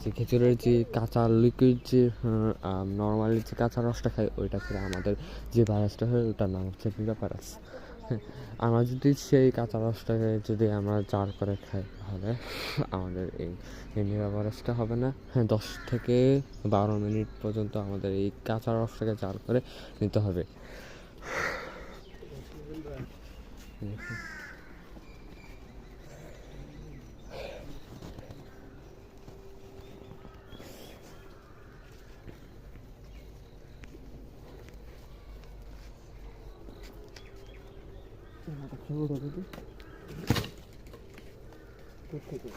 যে খেজুরের যে কাঁচা লিকুইড যে নর্মালি যে কাঁচা রসটা খাই ওইটা খেলে আমাদের যে ভাইরাসটা হয় ওটার নাম হচ্ছে নিপা ভাইরাস। হ্যাঁ, আমরা যদি সেই কাঁচা রসটাকে যদি আমরা জার করে খাই তাহলে আমাদের এই নিপা ভাইরাসটা হবে না। হ্যাঁ, 10 থেকে 12 মিনিট পর্যন্ত আমাদের এই কাঁচা রসটাকে জার করে নিতে হবে। থেকে